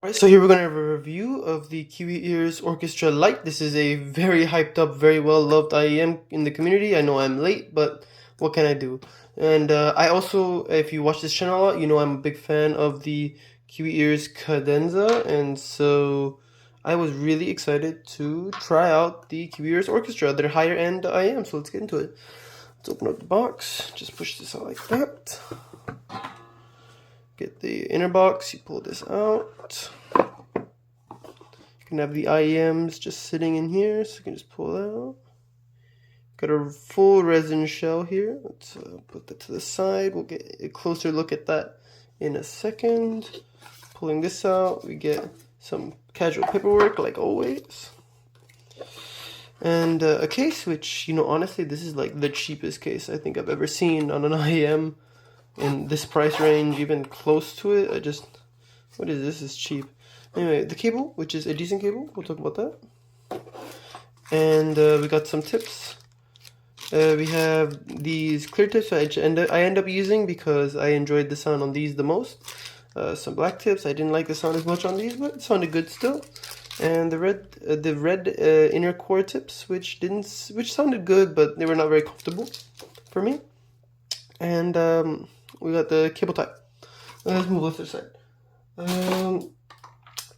Alright, so here we're going to have a review of the Kiwi Ears Orchestra Lite. This is a very hyped up, very well loved IEM in the community. I know I'm late, but what can I do? And I also, if you watch this channel a lot, you know I'm a big fan of the Kiwi Ears Cadenza, and so I was really excited to try out the Kiwi Ears Orchestra, their higher end IEM. So let's get into it. Let's open up the box. Just push this out like that. Get the inner box, you pull this out. You can have the IEMs just sitting in here, so you can just pull it out. Got a full resin shell here. Let's put that to the side. We'll get a closer look at that in a second. Pulling this out, we get some casual paperwork like always. And a case, which, you know, honestly, this is like the cheapest case I think I've ever seen on an IEM. In this price range, even close to it. What is this? Is cheap. Anyway, the cable, which is a decent cable, we'll talk about that. And we got some tips. We have these clear tips I end up using because I enjoyed the sound on these the most. Some black tips, I didn't like the sound as much on these, but it sounded good still. And the red inner core tips, which sounded good, but they were not very comfortable for me. And we got the cable tie. Let's move to the side.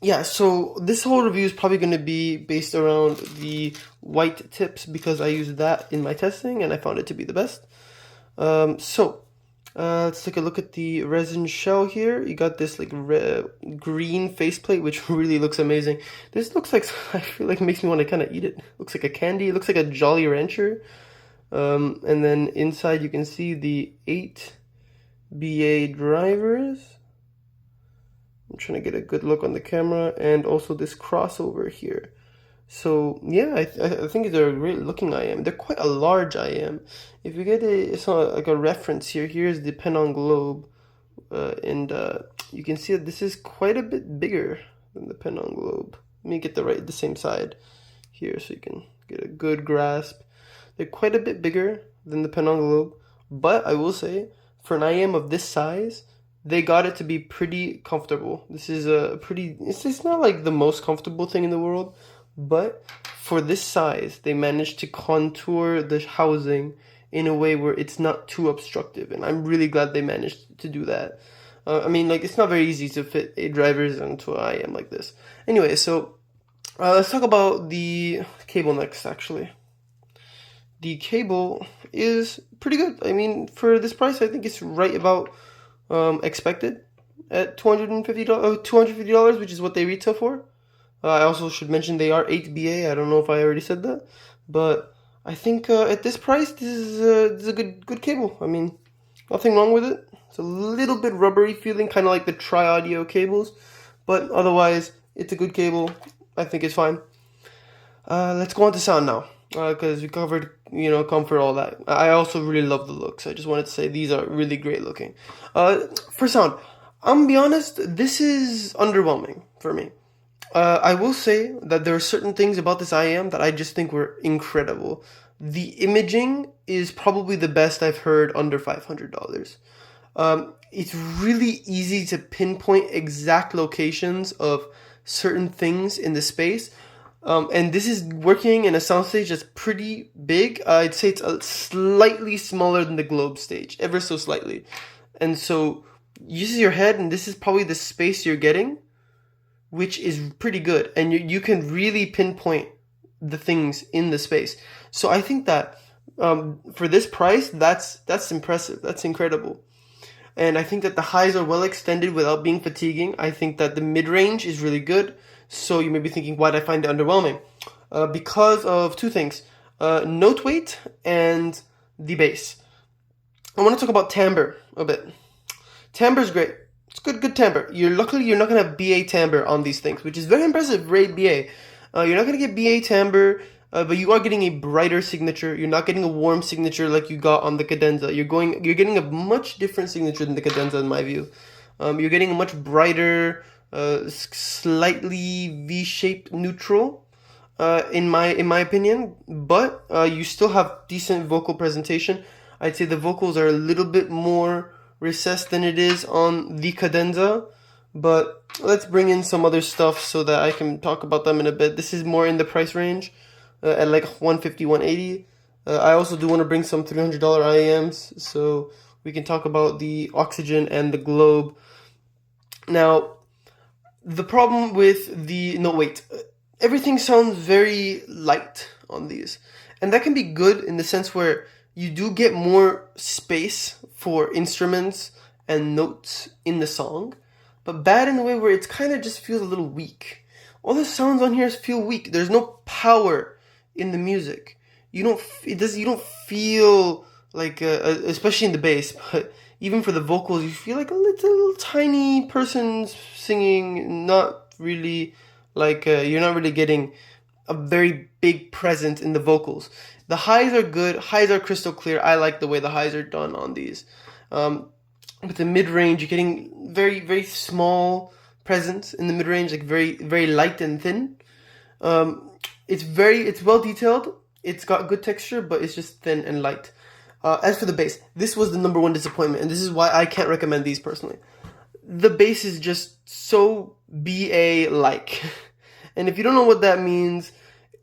Yeah, so this whole review is probably going to be based around the white tips because I used that in my testing and I found it to be the best. Let's take a look at the resin shell here. You got this like green faceplate, which really looks amazing. This looks like, I feel like it makes me want to kind of eat it. Looks like a candy. It looks like a Jolly Rancher. And then inside you can see the 8 BA drivers. I'm trying to get a good look on the camera, and also this crossover here. So yeah, I think they're a great looking IEM. They're quite a large IEM. If you get like a reference here, here's the Penon Globe, and you can see that this is quite a bit bigger than the Penon Globe. Let me get the same side here so you can get a good grasp. They're quite a bit bigger than the Penon Globe, but I will say, for an IEM of this size, they got it to be pretty comfortable. This is it's not like the most comfortable thing in the world, but for this size, they managed to contour the housing in a way where it's not too obstructive, and I'm really glad they managed to do that. I mean, like, it's not very easy to fit 8 drivers into an IEM like this. Anyway, so let's talk about the cable next, actually. The cable is pretty good. I mean, for this price, I think it's right about expected at $250, which is what they retail for. I also should mention they are 8BA. I don't know if I already said that, but I think at this price, this is a good cable. I mean, nothing wrong with it. It's a little bit rubbery feeling, kind of like the Tri-Audio cables, but otherwise, it's a good cable. I think it's fine. Let's go on to sound now, because we covered, you know, comfort, all that. I also really love the looks. I just wanted to say these are really great looking. For sound, I'm gonna be honest, this is underwhelming for me. I will say that there are certain things about this IEM that I just think were incredible. The imaging is probably the best I've heard under $500. It's really easy to pinpoint exact locations of certain things in the space. And this is working in a soundstage that's pretty big. I'd say it's slightly smaller than the Globe stage, ever so slightly. And so you use your head, and this is probably the space you're getting, which is pretty good. And you can really pinpoint the things in the space. So I think that for this price, that's impressive. That's incredible. And I think that the highs are well extended without being fatiguing. I think that the mid-range is really good. So you may be thinking, why did I find it underwhelming? Because of two things. Note weight and the bass. I want to talk about timbre a bit. Timbre is great. It's good timbre. Luckily, you're not going to have BA timbre on these things, which is very impressive, rate BA. You're not going to get BA timbre, but you are getting a brighter signature. You're not getting a warm signature like you got on the Cadenza. You're getting a much different signature than the Cadenza, in my view. You're getting a much brighter, slightly V-shaped neutral, in my opinion, but you still have decent vocal presentation. I'd say the vocals are a little bit more recessed than it is on the Cadenza, But let's bring in some other stuff so that I can talk about them in a bit. This is more in the price range, at like 150, 180. I also do want to bring some $300 IEMs, so we can talk about the Oxygen and the Globe. Now, the problem with the... No, wait. Everything sounds very light on these. And that can be good in the sense where you do get more space for instruments and notes in the song, but bad in the way where it kind of just feels a little weak. All the sounds on here feel weak. There's no power in the music. You don't feel like, especially in the bass, but even for the vocals, you feel like a little tiny person singing, not really like, you're not really getting a very big presence in the vocals. The highs are good. Highs are crystal clear. I like the way the highs are done on these. With the mid-range, you're getting very, very small presence in the mid-range, like very, very light and thin. It's well detailed. It's got good texture, but it's just thin and light. As for the bass, this was the number one disappointment, and this is why I can't recommend these personally. The bass is just so BA-like. And if you don't know what that means,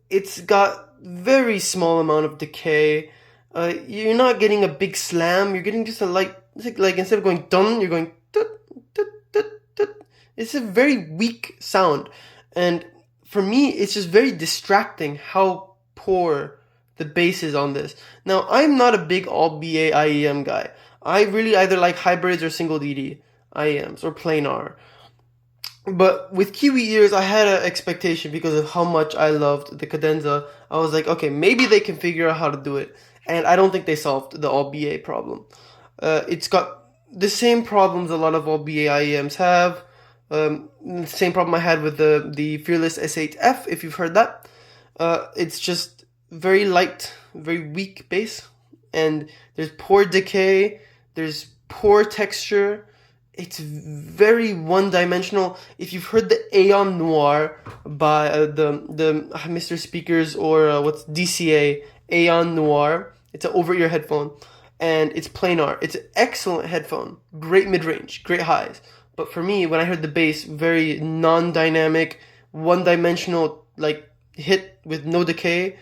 it's got very small amount of decay. You're not getting a big slam. You're getting just a light, like instead of going dun, you're going tut, tut, tut, tut. It's a very weak sound. And for me, it's just very distracting how poor the bass is on this. Now, I'm not a big all BA IEM guy. I really either like hybrids or single DD IEMs or planar. But with Kiwi Ears, I had an expectation because of how much I loved the cadenza. I was like, okay, maybe they can figure out how to do it. And I don't think they solved the all BA problem. It's got the same problems a lot of all BA IEMs have. The same problem I had with the Fearless S8F, if you've heard that. It's just very light, very weak bass. And there's poor decay. There's poor texture. It's very one-dimensional. If you've heard the Aeon Noir by the Mr. Speakers or what's DCA Aeon Noir, it's an over-ear headphone, and it's planar. It's an excellent headphone, great mid-range, great highs. But for me, when I heard the bass, very non-dynamic, one-dimensional like hit with no decay,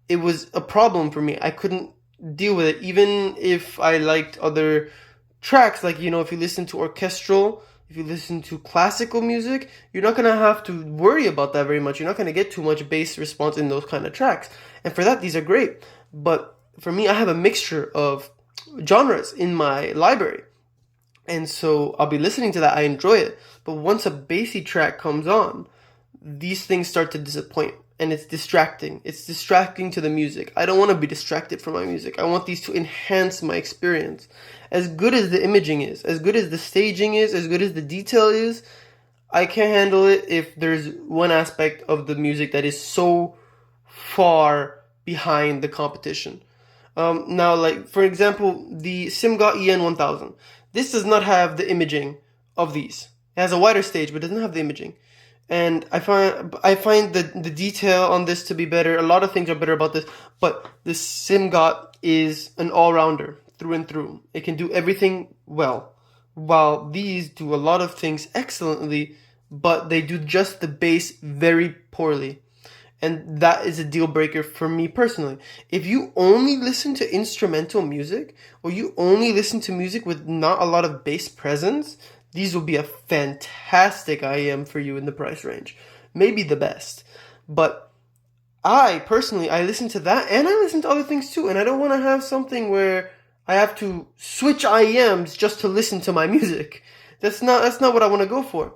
it was a problem for me. I couldn't deal with it, even if I liked other tracks, like, you know, if you listen to orchestral, if you listen to classical music, you're not going to have to worry about that very much. You're not going to get too much bass response in those kind of tracks. And for that, these are great. But for me, I have a mixture of genres in my library. And so I'll be listening to that. I enjoy it. But once a bassy track comes on, these things start to disappoint. And it's distracting. It's distracting to the music. I don't want to be distracted from my music. I want these to enhance my experience. As good as the imaging is, as good as the staging is, as good as the detail is, I can't handle it if there's one aspect of the music that is so far behind the competition. Now, like, for example, the Simgot EN1000. This does not have the imaging of these. It has a wider stage, but doesn't have the imaging. And I find the detail on this to be better. A lot of things are better about this, but the Simgot is an all-rounder through and through. It can do everything well, while these do a lot of things excellently, but they do just the bass very poorly. And that is a deal breaker for me personally. If you only listen to instrumental music, or you only listen to music with not a lot of bass presence, these will be a fantastic IEM for you in the price range. Maybe the best. But I listen to that, and I listen to other things too, and I don't want to have something where I have to switch IEMs just to listen to my music. That's not what I want to go for.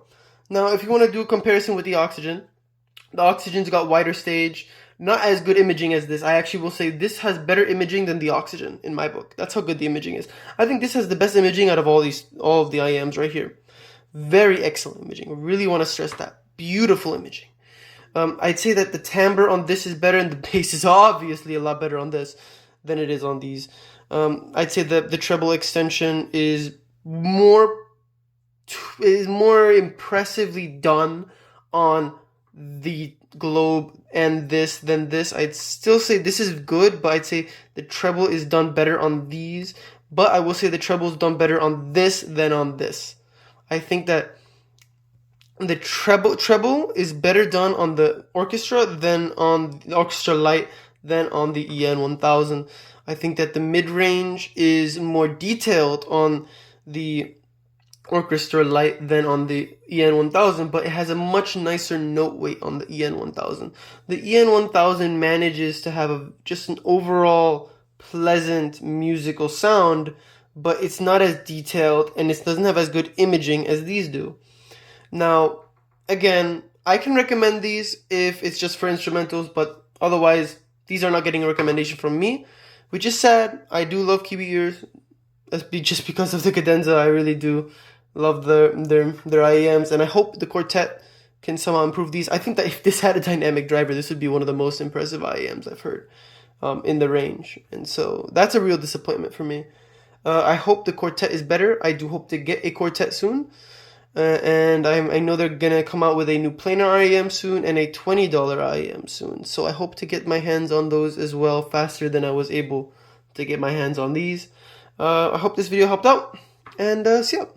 Now, if you want to do a comparison with the Oxygen's got wider stage, not as good imaging as this. I actually will say this has better imaging than the Oxygen in my book. That's how good the imaging is. I think this has the best imaging out of all of the IEMs right here. Very excellent imaging. I really want to stress that. Beautiful imaging. I'd say that the timbre on this is better, and the bass is obviously a lot better on this than it is on these. I'd say that the treble extension is more impressively done on the Globe and this than this. I'd still say this is good, but I'd say the treble is done better on these. But I will say the treble is done better on this than on this. I think that the treble is better done on the orchestra than on the Orchestra Lite than on the EN1000. I think that the mid-range is more detailed on the Orchestra Lite than on the EN1000, but it has a much nicer note weight on the EN1000. The EN1000 manages to have just an overall pleasant musical sound, but it's not as detailed and it doesn't have as good imaging as these do. Now, again, I can recommend these if it's just for instrumentals, but otherwise, these are not getting a recommendation from me, which is sad. I do love Kiwi Ears, just because of the cadenza. I really do love their IEMs, and I hope the quartet can somehow improve these. I think that if this had a dynamic driver, this would be one of the most impressive IEMs I've heard in the range, and so that's a real disappointment for me. I hope the quartet is better. I do hope to get a quartet soon. And I know they're gonna come out with a new planar IEM soon and a $20 IEM soon. So I hope to get my hands on those as well faster than I was able to get my hands on these. I hope this video helped out, and see ya.